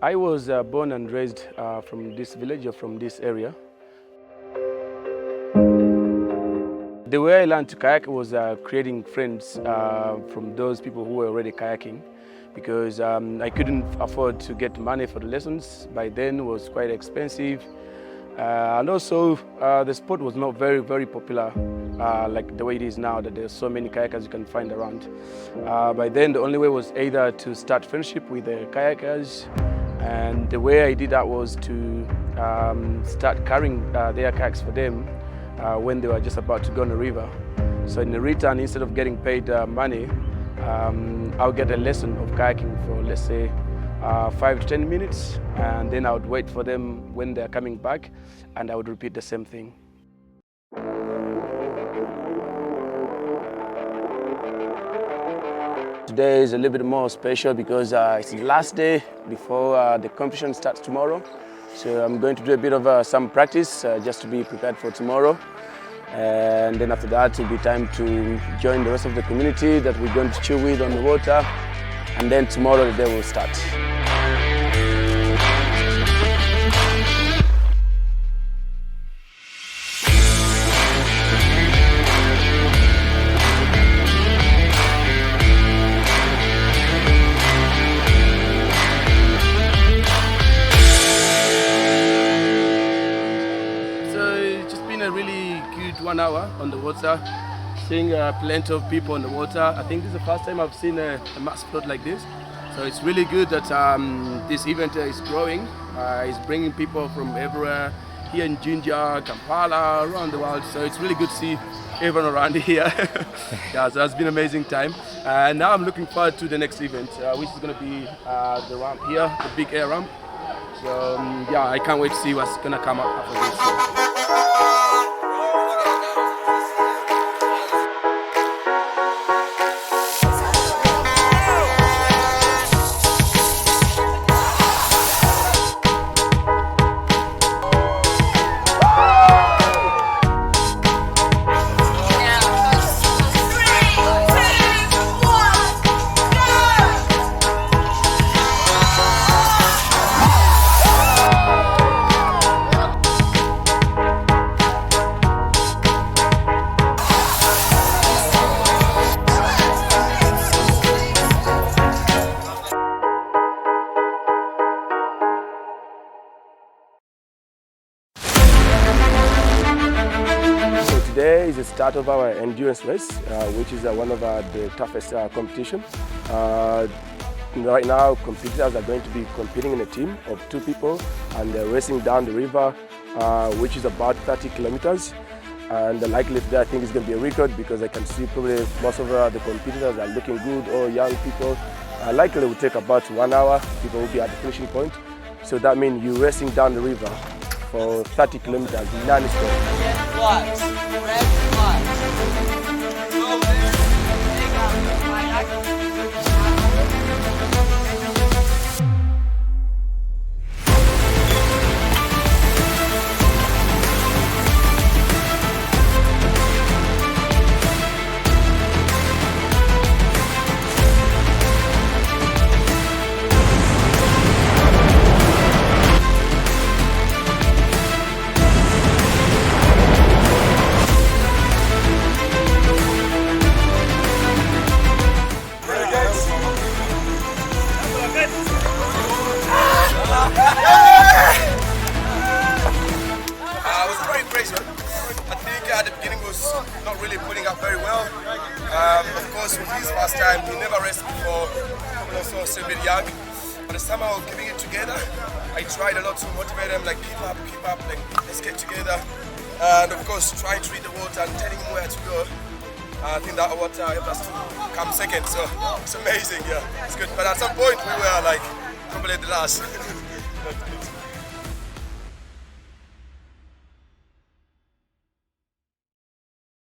I was born and raised from this village or from this area. The way I learned to kayak was creating friends from those people who were already kayaking, because I couldn't afford to get money for the lessons. By then it was quite expensive. And also the sport was not very popular like the way it is now, that there's so many kayakers you can find around. By then the only way was either to start friendship with the kayakers, and the way I did that was to start carrying their kayaks for them when they were just about to go on the river. So in the return, instead of getting paid money, I'll get a lesson of kayaking for, let's say, 5 to 10 minutes, and then I would wait for them when they're coming back, and I would repeat the same thing. Today is a little bit more special because it's the last day before the competition starts tomorrow. So I'm going to do a bit of some practice just to be prepared for tomorrow. And then after that, it'll be time to join the rest of the community that we're going to chill with on the water. And then tomorrow the day will start. A really good 1 hour on the water, seeing plenty of people on the water. I think this is the first time I've seen a mass flood like this, so it's really good that this event is growing. It's bringing people from everywhere here in Jinja, Kampala, around the world, so it's really good to see everyone around here. Yeah, so it's been an amazing time, and now I'm looking forward to the next event, which is going to be the ramp here, the big air ramp. So yeah, I can't wait to see what's going to come up after this. Today is the start of our endurance race, which is one of the toughest competition. Right now, competitors are going to be competing in a team of 2 people, and they're racing down the river, which is about 30 kilometers. And the likelihood there, I think, is going to be a record, because I can see probably most of the competitors are looking good, or young people. Likely it will take about 1 hour. People will be at the finishing point. So that means you're racing down the river for 30 kilometers non-stop. I think at the beginning was not really putting up very well. Of course, with his first time, he never rested before. Also still a bit young, but somehow keeping it together. I tried a lot to motivate him, like keep up, like let's get together. And of course, trying to read the water and telling him where to go. I think that what helped us to come second. So it's amazing, yeah, it's good. But at some point, we were like probably the last.